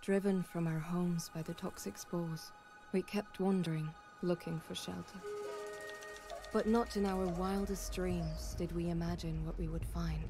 Driven from our homes by the toxic spores, we kept wandering, looking for shelter. But not in our wildest dreams did we imagine what we would find.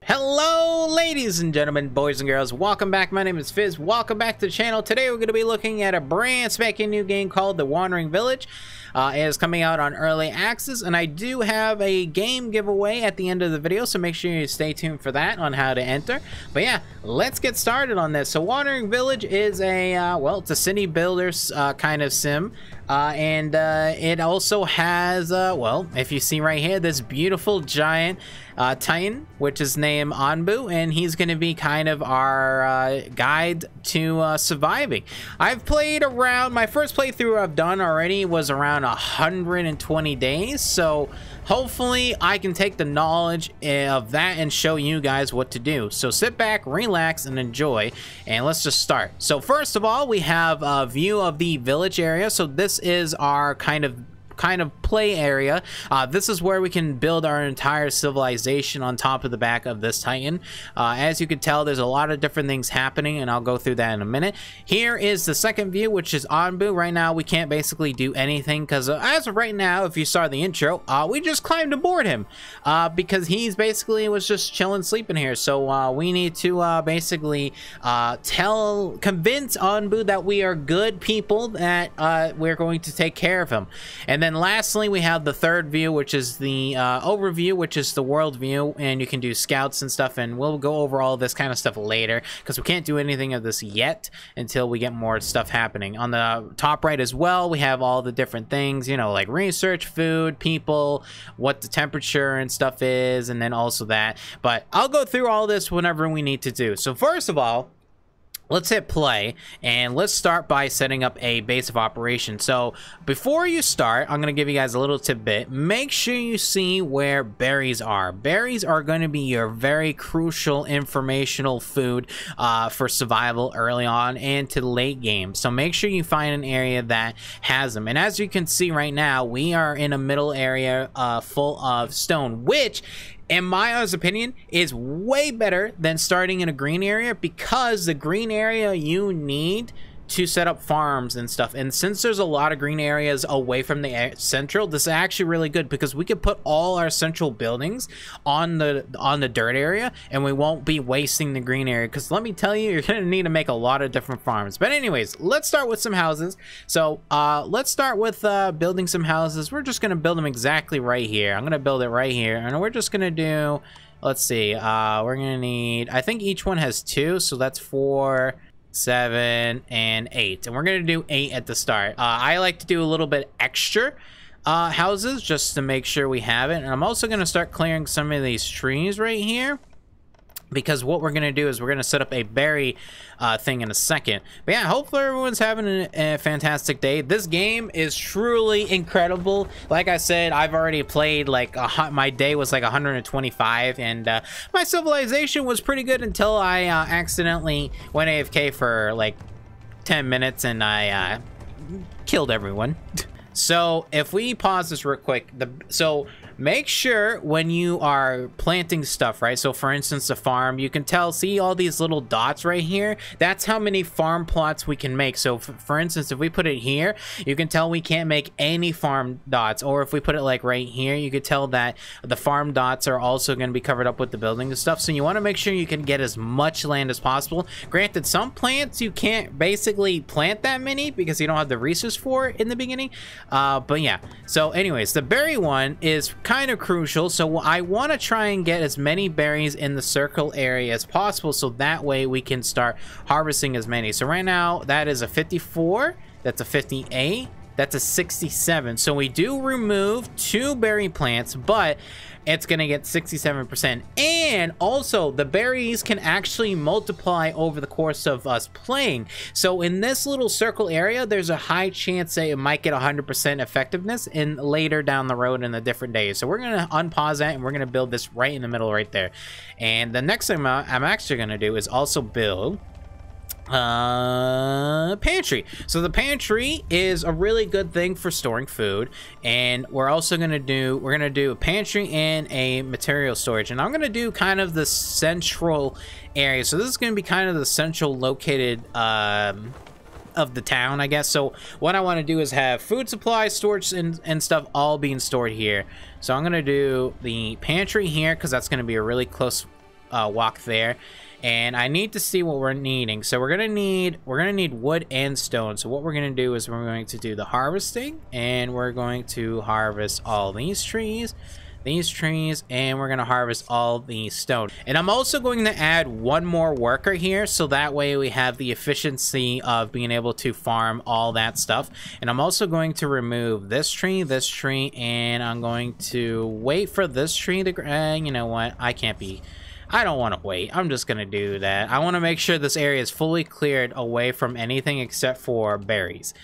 Hello ladies and gentlemen, boys and girls, welcome back. My name is Fizz. Welcome back to the channel. Today we're going to be looking at a brand spanking new game called The Wandering Village. It is coming out on early access, and I do have a game giveaway at the end of the video, so make sure you stay tuned for that on how to enter. But yeah, let's get started on this. So Wandering Village is a well, it's a city builders kind of sim. And it also has, well, if you see right here, this beautiful giant Titan, which is named Anbu, and he's going to be kind of our guide to surviving. I've played around, my first playthrough I've done already was around 120 days, so hopefully I can take the knowledge of that and show you guys what to do. So sit back, relax, and enjoy, and let's just start. So first of all, we have a view of the village area. So this is our kind of play area. This is where we can build our entire civilization on top of the back of this Titan. As you can tell, there's a lot of different things happening, and I'll go through that in a minute. Here is the second view, which is Anbu. Right now we can't basically do anything because as of right now, if you saw the intro, we just climbed aboard him because he's basically was just chilling, sleeping here. So we need to basically convince Anbu that we are good people, that we're going to take care of him. And then lastly, we have the third view, which is the overview, which is the world view, and you can do scouts and stuff, and we'll go over all this kind of stuff later because we can't do anything of this yet until we get more stuff happening. On the top right as well, we have all the different things, you know, like research, food, people, what the temperature and stuff is, and then also that. But I'll go through all this whenever we need to do. So first of all, let's hit play, and let's start by setting up a base of operations. So before you start, I'm going to give you guys a little tidbit. Make sure you see where berries are. Berries are going to be your very crucial informational food for survival early on and to the late game. So make sure you find an area that has them. And as you can see right now, we are in a middle area full of stone, which in my honest opinion is way better than starting in a green area, because the green area you need to set up farms and stuff, and since there's a lot of green areas away from the central, this is actually really good because we could put all our central buildings on the dirt area and we won't be wasting the green area, because let me tell you, you're gonna need to make a lot of different farms. But anyways, let's start with some houses. So let's start with building some houses. We're just gonna build them exactly right here. I'm gonna build it right here, and we're just gonna do, let's see, we're gonna need, I think each one has 2, so that's 4, 7, and 8, and we're gonna do 8 at the start. I like to do a little bit extra houses just to make sure we have it, and I'm also gonna start clearing some of these trees right here, because what we're gonna do is we're gonna set up a berry thing in a second. But yeah, hopefully everyone's having a fantastic day. This game is truly incredible. Like I said, I've already played like my day was like 125, and my civilization was pretty good until I accidentally went AFK for like 10 minutes and I killed everyone. So if we pause this real quick, so make sure when you are planting stuff, right? So for instance, the farm, you can tell, see all these little dots right here? That's how many farm plots we can make. So for instance, if we put it here, you can tell we can't make any farm dots. Or if we put it like right here, you could tell that the farm dots are also going to be covered up with the building and stuff. So you want to make sure you can get as much land as possible. Granted, some plants you can't basically plant that many because you don't have the resources for it in the beginning. But yeah, so anyways, the berry one is kind of crucial, so I want to try and get as many berries in the circle area as possible, so that way we can start harvesting as many. So right now that is a 54, that's a 58, that's a 67. So we do remove 2 berry plants, but it's gonna get 67%. And also the berries can actually multiply over the course of us playing. So in this little circle area, there's a high chance that it might get 100% effectiveness in later down the road in the different days. So we're gonna unpause that and we're gonna build this right in the middle right there. And the next thing I'm actually gonna do is also build pantry. So the pantry is a really good thing for storing food, and we're also gonna do a pantry and a material storage, and I'm gonna do kind of the central area. So this is gonna be kind of the central located of the town, I guess. So what I want to do is have food supply, storage, and stuff all being stored here. So I'm gonna do the pantry here because that's gonna be a really close walk there. And I need to see what we're needing. So we're gonna need wood and stone. So what we're gonna do is we're going to do the harvesting, and we're going to harvest all these trees, and we're gonna harvest all the stone. And I'm also going to add one more worker here, so that way we have the efficiency of being able to farm all that stuff. And I'm also going to remove this tree, and I'm going to wait for this tree to you know what, I don't want to wait. I'm just going to do that. I want to make sure this area is fully cleared away from anything except for berries.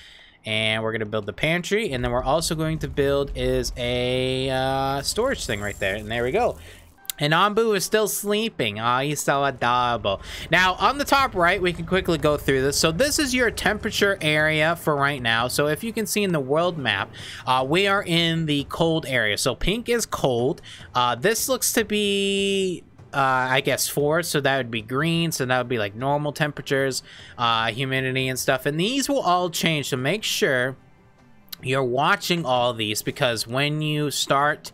And we're going to build the pantry. And then we're also going to build is a storage thing right there. And there we go. And Anbu is still sleeping. Oh, he's so adorable. Now, on the top right, we can quickly go through this. So this is your temperature area for right now. So if you can see in the world map, we are in the cold area. So pink is cold. This looks to be... I guess 4, so that would be green, so that would be like normal temperatures, humidity and stuff, and these will all change. So make sure you're watching all these, because when you start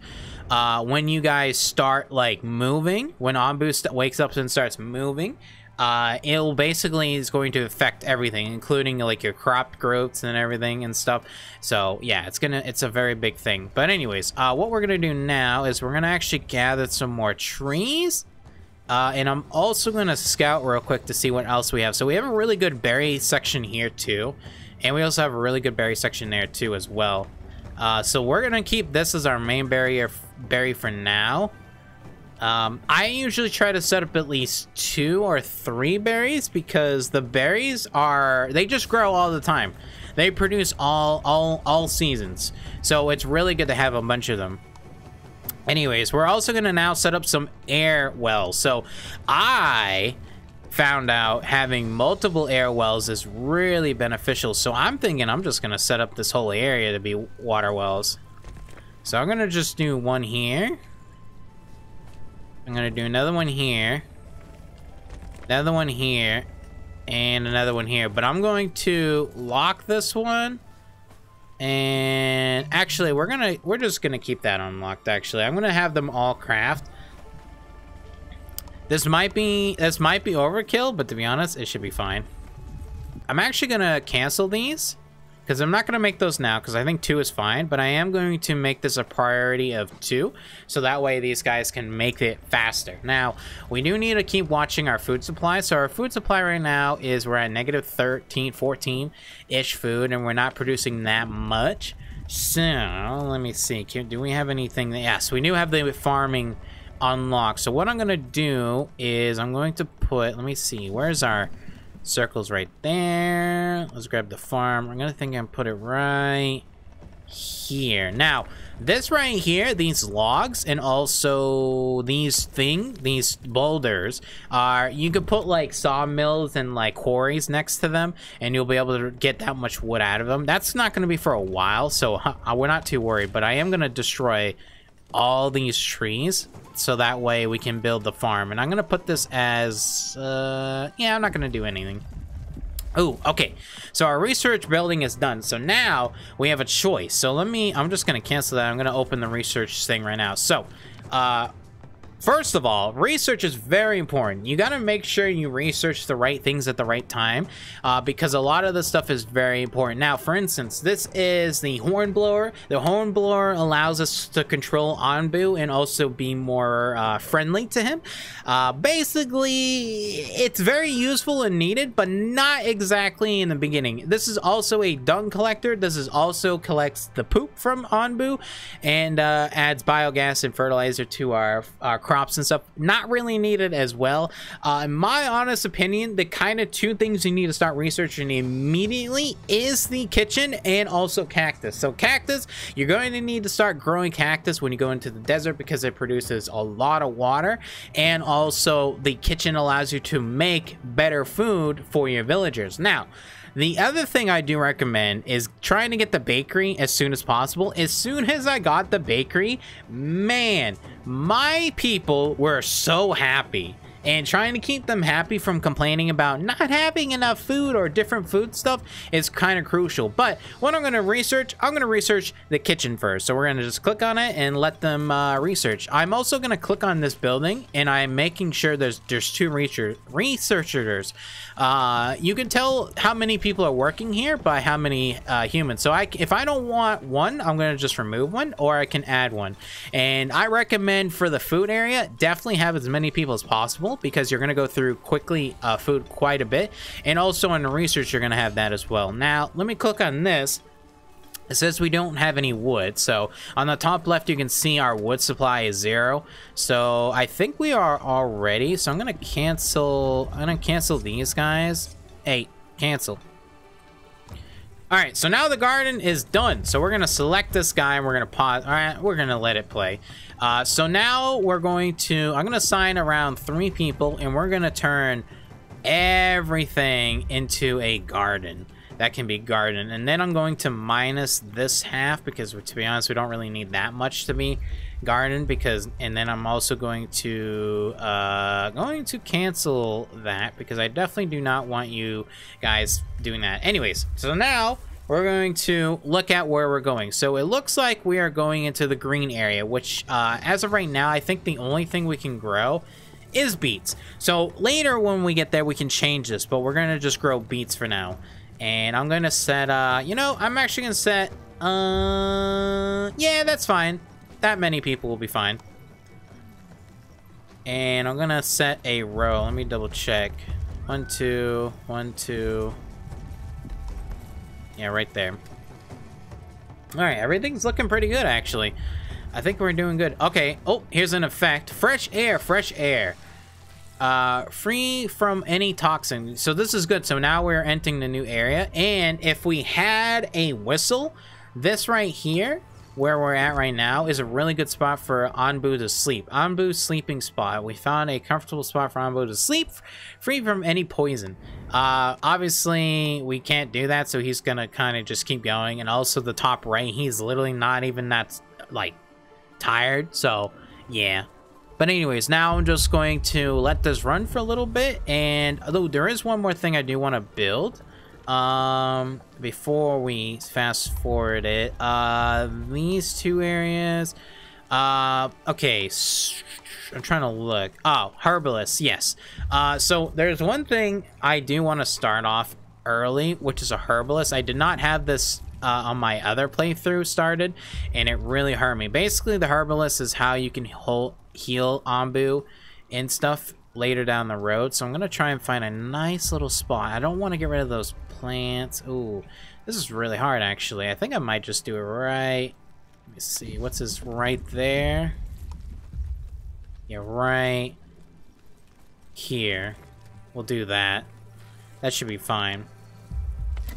when you guys start like moving, when Anbu wakes up and starts moving, it'll basically is going to affect everything, including like your crop growths and everything and stuff. So yeah, it's a very big thing. But anyways, what we're gonna do now is we're gonna actually gather some more trees. And I'm also going to scout real quick to see what else we have. So we have a really good berry section here too. And we also have a really good berry section there too as well. So we're going to keep this as our main berry for now. I usually try to set up at least 2 or 3 berries, because the berries they just grow all the time. They produce all seasons. So it's really good to have a bunch of them. Anyways, we're also going to now set up some air wells. So I found out having multiple air wells is really beneficial. So I'm thinking I'm just going to set up this whole area to be water wells. So I'm going to just do one here. I'm going to do another one here. Another one here. And another one here. But I'm going to lock this one. And actually, we're just gonna keep that unlocked. Actually, I'm gonna have them all craft. This might be overkill, but to be honest, it should be fine. I'm actually gonna cancel these, because I'm not gonna make those now, because I think 2 is fine. But I am going to make this a priority of 2, so that way these guys can make it faster. Now, we do need to keep watching our food supply. So our food supply right now is we're at negative 13, 14-ish food, and we're not producing that much. So let me see. Do we have anything? Yes, we do have the farming unlocked. So what I'm gonna do is I'm going to put. Let me see. Where's our circles? Right there. Let's grab the farm. I'm gonna put it right here. Now this right here, these logs and also these boulders you could put like sawmills and like quarries next to them, and you'll be able to get that much wood out of them. That's not going to be for a while, so we're not too worried. But I am going to destroy all these trees, so that way we can build the farm. And I'm gonna put this as yeah, I'm not gonna do anything. Oh, okay, so our research building is done. So now we have a choice. So I'm just gonna cancel that. I'm gonna open the research thing right now. So first of all, research is very important. You got to make sure you research the right things at the right time, because a lot of this stuff is very important. Now, for instance, this is the hornblower. The hornblower allows us to control Anbu and also be more friendly to him. Basically, it's very useful and needed, but not exactly in the beginning. This is also a dung collector. This is also collects the poop from Anbu and adds biogas and fertilizer to our crops and stuff, not really needed as well. In my honest opinion, the kind of two things you need to start researching immediately is the kitchen and also cactus. So cactus, you're going to need to start growing cactus when you go into the desert because it produces a lot of water, and also the kitchen allows you to make better food for your villagers. Now, the other thing I do recommend is trying to get the bakery as soon as possible. As soon as I got the bakery, man, my people were so happy. And trying to keep them happy from complaining about not having enough food or different food stuff is kind of crucial. But what I'm going to research, I'm going to research the kitchen first. So we're going to just click on it and let them research. I'm also going to click on this building, and I'm making sure there's two researchers. You can tell how many people are working here by how many humans. So if I don't want one, I'm going to just remove one, or I can add one. And I recommend for the food area, definitely have as many people as possible, because you're going to go through quickly food quite a bit, and also in the research you're going to have that as well. Now let me click on this. It says we don't have any wood, so on the top left you can see our wood supply is 0. So I think we are all ready. So I'm gonna cancel these guys. Hey, cancel. All right, so now the garden is done. So we're gonna select this guy and we're gonna pause. All right, we're gonna let it play. So now I'm gonna assign around 3 people, and we're gonna turn everything into a garden. That can be garden. And then I'm going to minus this half, because to be honest, we don't really need that much to be garden, and then I'm also going to cancel that, because I definitely do not want you guys doing that. Anyways, so now we're going to look at where we're going. So it looks like we are going into the green area, which as of right now, I think the only thing we can grow is beets. So later when we get there, we can change this, but we're gonna just grow beets for now. And I'm gonna set I'm actually gonna set yeah, that's fine. That many people will be fine. And I'm gonna set a row. Let me double check. 1 2 1 2. Yeah, right there. All right, everything's looking pretty good actually. I think we're doing good. Okay. Oh, here's an effect. Fresh air, fresh air. Free from any toxin. So this is good. So now we're entering the new area, and if we had a whistle, this right here where we're at right now is a really good spot for Anbu to sleep. Anbu's sleeping spot. We found a comfortable spot for Anbu to sleep, free from any poison. Obviously we can't do that, so he's gonna kind of just keep going. And also the top right, he's literally not even that like tired, so yeah. But anyways, now I'm just going to let this run for a little bit. And although there is one more thing I do want to build before we fast forward it, these 2 areas. Okay, I'm trying to look. Oh, herbalist, yes. So there's one thing I do want to start off early, which is a herbalist. I did not have this on my other playthrough started, and it really hurt me. Basically, the herbalist is how you can heal Anbu and stuff later down the road. So I'm gonna try and find a nice little spot. I don't want to get rid of those plants. Ooh, this is really hard actually. I think I might just do it right. Let me see, what's this right there? Yeah, right here. We'll do that. That should be fine.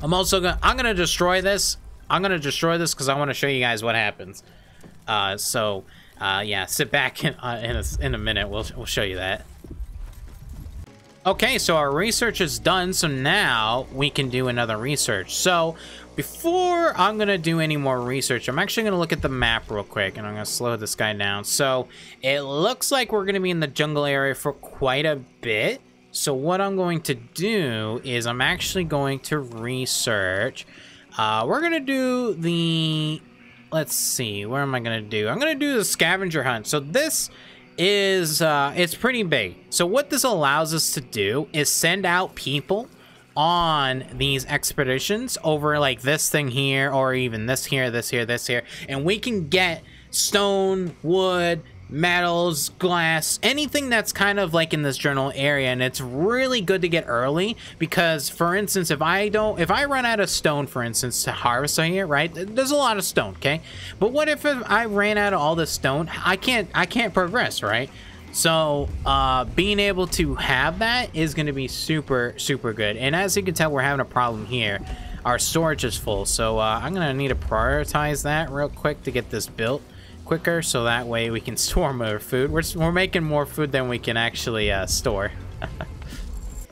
I'm gonna destroy this. I'm gonna destroy this because I want to show you guys what happens. Yeah, sit back in a minute. We'll show you that. Okay, so our research is done. So now we can do another research. So before I'm gonna do any more research, I'm actually gonna look at the map real quick, and I'm gonna slow this guy down. So it looks like we're gonna be in the jungle area for quite a bit. So what I'm going to do is I'm actually going to research. We're gonna do the, let's see, where am I gonna do? I'm gonna do the scavenger hunt. So this is it's pretty big. So what this allows us to do is send out people on these expeditions over like this thing here, or even this here, this here, this here, and we can get stone, wood, metals, glass, anything that's kind of like in this general area. And it's really good to get early, because for instance, if I run out of stone, for instance, to harvest here, right, there's a lot of stone, okay, but what if I ran out of all this stone? I can't progress, right? So being able to have that is going to be super good. And as you can tell, we're having a problem here. Our storage is full, so I'm gonna need to prioritize that real quick to get this built quicker, so that way we can store more food. We're making more food than we can actually store.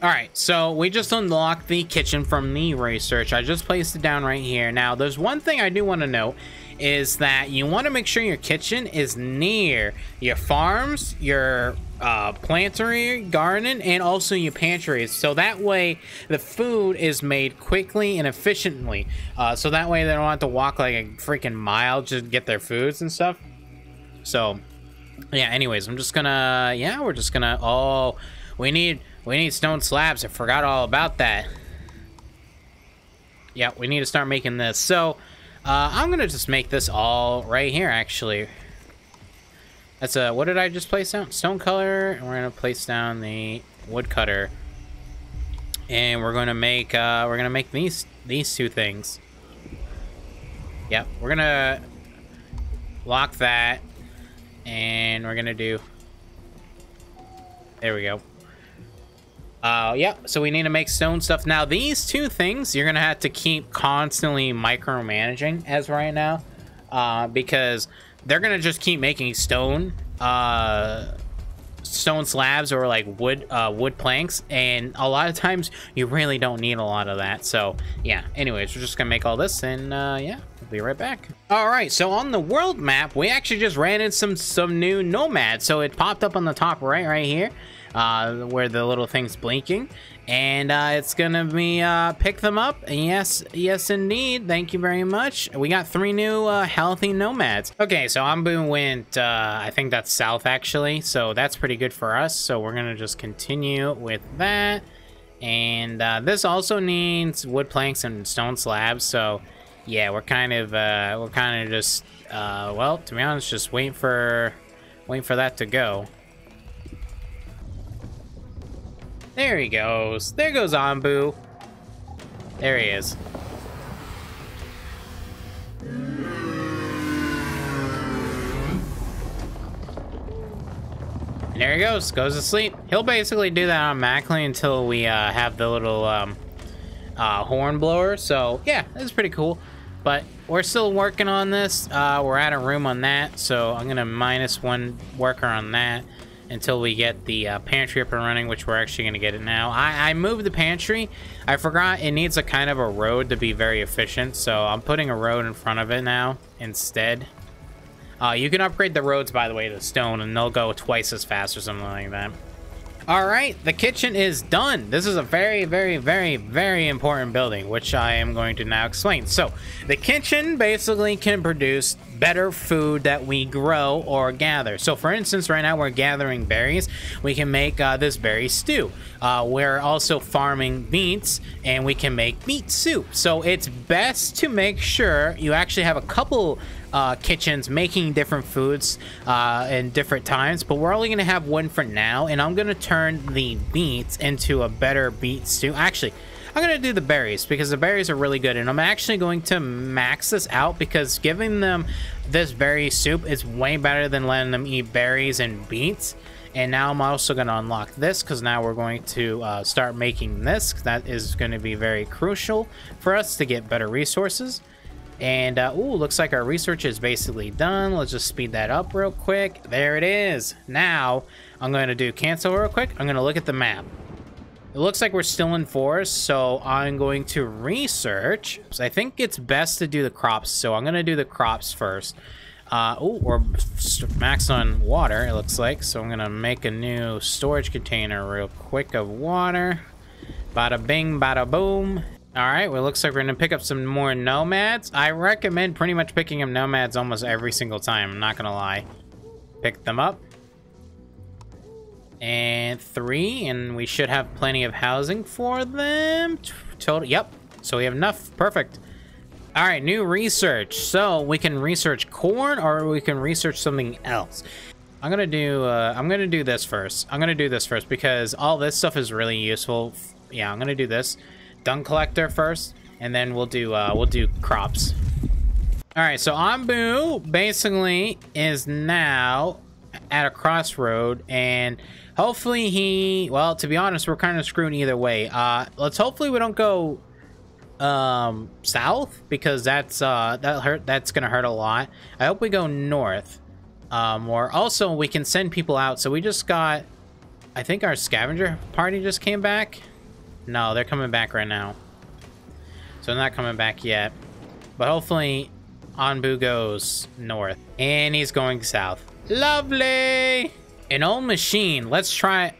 All right, so we just unlocked the kitchen from the research. I just placed it down right here. Now, there's one thing I do want to note is that you want to make sure your kitchen is near your farms, your plantery, garden, and also your pantries. So that way the food is made quickly and efficiently. So that way they don't have to walk like a freaking mile just to get their foods and stuff. So yeah, anyways, I'm just gonna, yeah, we're just gonna, oh, we need stone slabs. I forgot all about that. Yeah, we need to start making this. So I'm gonna just make this all right here, actually. That's a, what did I just place down? Stone color, and we're gonna place down the wood cutter. And we're gonna make these two things. Yep, we're gonna lock that, and we're gonna do, there we go. Yeah, so we need to make stone stuff. Now, these two things, you're going to have to keep constantly micromanaging as right now, because they're going to just keep making stone slabs or like wood planks, and a lot of times you really don't need a lot of that. So, yeah, anyways, we're just going to make all this, and yeah, we'll be right back. All right, so on the world map, we actually just ran into some new nomads. So it popped up on the top right here. Where the little thing's blinking, and it's gonna be pick them up. Yes indeed, thank you very much. We got 3 new healthy nomads. Okay, so Ambu went I think that's south actually, so that's pretty good for us. So we're gonna just continue with that, and this also needs wood planks and stone slabs. So yeah, we're kind of just well, to be honest, just waiting for that to go. There he goes. There goes Ambu. There he is. And there he goes. Goes to sleep. He'll basically do that automatically until we have the little horn blower. So yeah, that's pretty cool. But we're still working on this. We're out of room on that, so I'm gonna -1 worker on that until we get the pantry up and running, which we're actually going to get it now. I moved the pantry. I forgot it needs a kind of a road to be very efficient, so I'm putting a road in front of it now instead. You can upgrade the roads, by the way, to stone, and they'll go twice as fast or something like that. All right, the kitchen is done. This is a very important building, which I am going to now explain. So the kitchen basically can produce better food that we grow or gather. So for instance, right now we're gathering berries. We can make this berry stew. We're also farming beets, and we can make beet soup. So it's best to make sure you actually have a couple kitchens making different foods in different times, but we're only going to have one for now, and I'm going to turn the beets into a better beet stew. Actually, I'm going to do the berries because the berries are really good, and I'm actually going to max this out because giving them this berry soup is way better than letting them eat berries and beets. And now I'm also going to unlock this because now we're going to start making this. That is going to be very crucial for us to get better resources. And ooh, looks like our research is basically done. Let's just speed that up real quick. There it is. Now I'm going to do cancel real quick. I'm going to look at the map. It looks like we're still in forest, so I'm going to research. So I think it's best to do the crops, so I'm going to do the crops first. Oh, we're max on water, it looks like. So I'm going to make a new storage container real quick of water. Bada bing, bada boom. All right, well, it looks like we're going to pick up some more nomads. I recommend pretty much picking up nomads almost every single time. I'm not going to lie. Pick them up. And 3, and we should have plenty of housing for them. Total, yep. So we have enough. Perfect. All right, new research. So we can research corn, or we can research something else. I'm gonna do this first. I'm gonna do this first because all this stuff is really useful. Yeah, I'm gonna do this. Dung collector first, and then we'll do crops. All right, so Ambu basically is now at a crossroad, and hopefully he, well, to be honest, we're kind of screwed either way. Let's hopefully we don't go south, because that's gonna hurt a lot. I hope we go north. Or also we can send people out. So we just got, I think our scavenger party just came back. No, they're coming back right now. So they're not coming back yet. But hopefully Anbu goes north. And he's going south. Lovely! An old machine. Let's try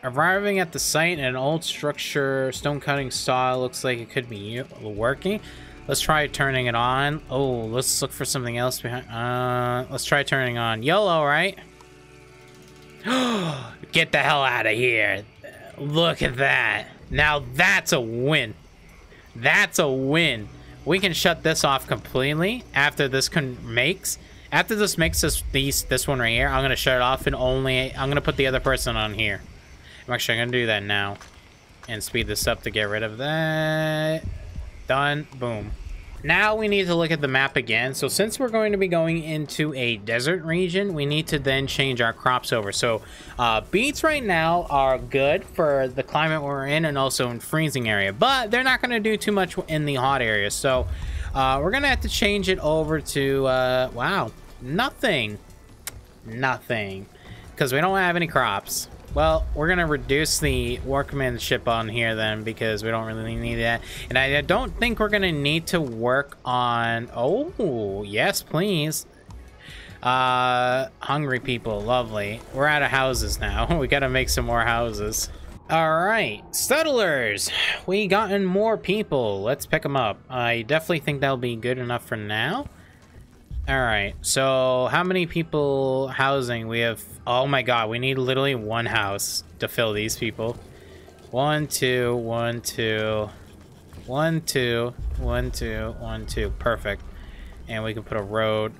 arriving at the site in an old structure. Stone cutting saw. Looks like it could be working. Let's try turning it on. Oh, let's look for something else behind. Let's try turning on. YOLO, right? Get the hell out of here. Look at that. Now that's a win. That's a win. We can shut this off completely after this makes. After this makes this one right here, I'm gonna shut it off, and I'm gonna put the other person on here. I'm actually gonna do that now and speed this up to get rid of that. Done. Boom. Now we need to look at the map again. So since we're going to be going into a desert region, we need to then change our crops over. So beets right now are good for the climate we're in, and also in freezing area, but they're not going to do too much in the hot area. So we're going to have to change it over to, wow, nothing, because we don't have any crops. Well, we're going to reduce the workmanship on here then, because we don't really need that. And I don't think we're going to need to work on... Oh, yes, please. Hungry people, lovely. We're out of houses now. We got to make some more houses. All right, settlers. We gotten more people. Let's pick them up. I definitely think that'll be good enough for now. All right, so how many people housing? We have, oh my god, we need literally one house to fill these people. 1, 2, 1, 2, 1, 2, 1, 2, 1, 2. Perfect. And we can put a road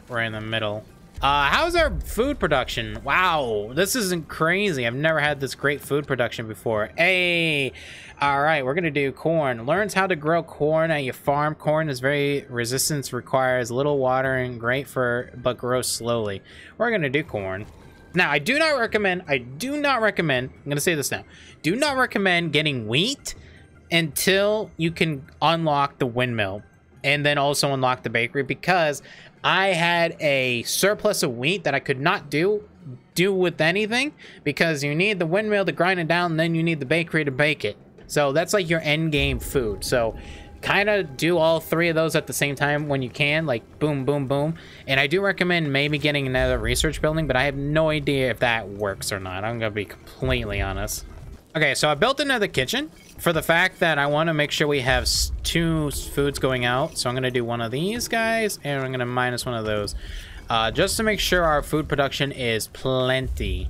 right in the middle. How's our food production? Wow, this isn't crazy. I've never had this great food production before. Hey, all right, we're gonna do corn. Learns how to grow corn at your farm. Corn is very resistant, requires little water, and great but grows slowly. We're gonna do corn. Now, I do not recommend, I'm gonna say this now. Do not recommend getting wheat until you can unlock the windmill, and then also unlock the bakery, because I had a surplus of wheat that I could not do with anything, because you need the windmill to grind it down, and then you need the bakery to bake it. So that's like your end game food. So kind of do all three of those at the same time when you can, like boom, boom, boom. And I do recommend maybe getting another research building, but I have no idea if that works or not. I'm gonna be completely honest. Okay, so I built another kitchen for the fact that I want to make sure we have 2 foods going out. So I'm going to do one of these guys, and I'm going to minus one of those. Just to make sure our food production is plenty.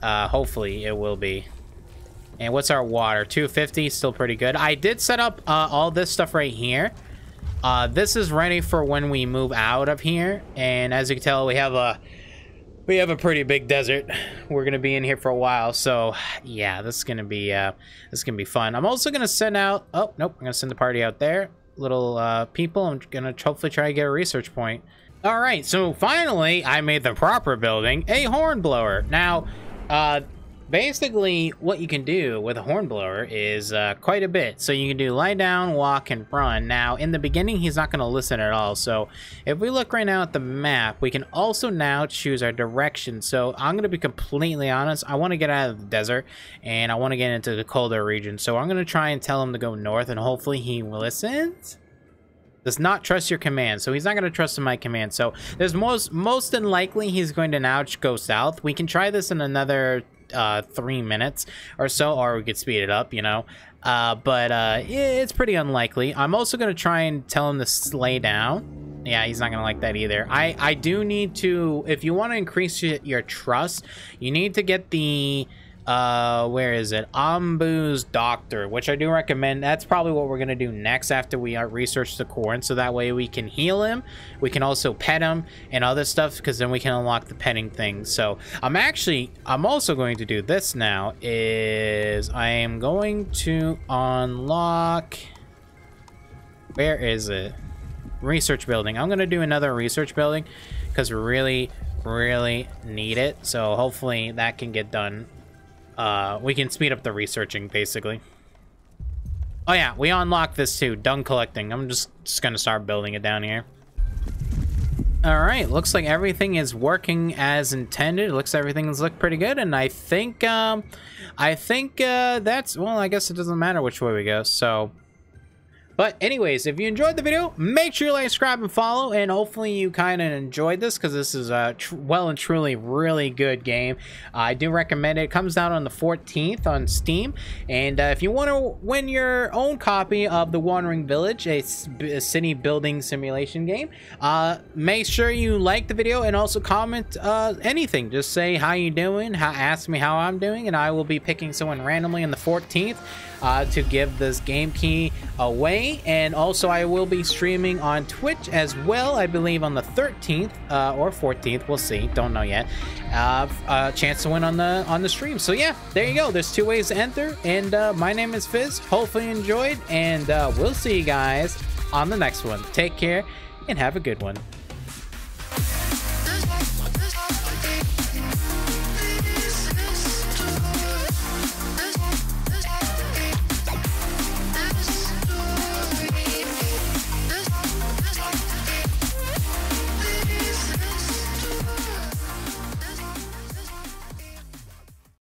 Hopefully it will be. And what's our water? 250, still pretty good. I did set up all this stuff right here. This is ready for when we move out of here. And as you can tell, we have a pretty big desert. We're gonna be in here for a while, so yeah, this is gonna be fun. I'm also gonna send out, oh nope, I'm gonna send the party out there. Little people. I'm gonna hopefully try to get a research point. All right, so finally I made the proper building, a horn blower. Now basically what you can do with a horn blower is quite a bit. So you can do lie down, walk, and run. Now in the beginning he's not going to listen at all, so if we look right now at the map, we can also now choose our direction. So I'm going to be completely honest, I want to get out of the desert and I want to get into the colder region, so I'm going to try and tell him to go north, and hopefully he listens. Does not trust your command, so he's not going to trust in my command. So there's most than likely he's going to now go south. We can try this in another 3 minutes or so, or we could speed it up, you know, but it's pretty unlikely. I'm also going to try and tell him to lay down. Yeah, he's not gonna like that either. I do need to, if you want to increase your trust, you need to get the where is it, Ambu's doctor, which I do recommend. That's probably what we're gonna do next after we research the corn, so that way we can heal him, we can also pet him and other stuff, because then we can unlock the petting thing. So I'm also going to do this now, is I am going to unlock, where is it, research building. I'm gonna do another research building because we really need it. So hopefully that can get done. We can speed up the researching, basically. Oh yeah, we unlocked this too, dung collecting. I'm just gonna start building it down here. All right, looks like everything is working as intended. It looks everything's looked pretty good, and I think that's, well, I guess it doesn't matter which way we go. So, but anyways, if you enjoyed the video, make sure you like, subscribe, and follow, and hopefully you kind of enjoyed this, because this is a well and truly really good game. I do recommend it. It comes out on the 14th on Steam, and if you want to win your own copy of The Wandering Village, a city building simulation game, make sure you like the video and also comment anything. Just say how you doing, ask me how I'm doing, and I will be picking someone randomly on the 14th to give this game key away. And also I will be streaming on Twitch as well, I believe on the 13th or 14th, we'll see, don't know yet. A chance to win on the stream. So yeah, there you go, there's 2 ways to enter, and my name is Fizz. Hopefully you enjoyed, and we'll see you guys on the next one. Take care and have a good one.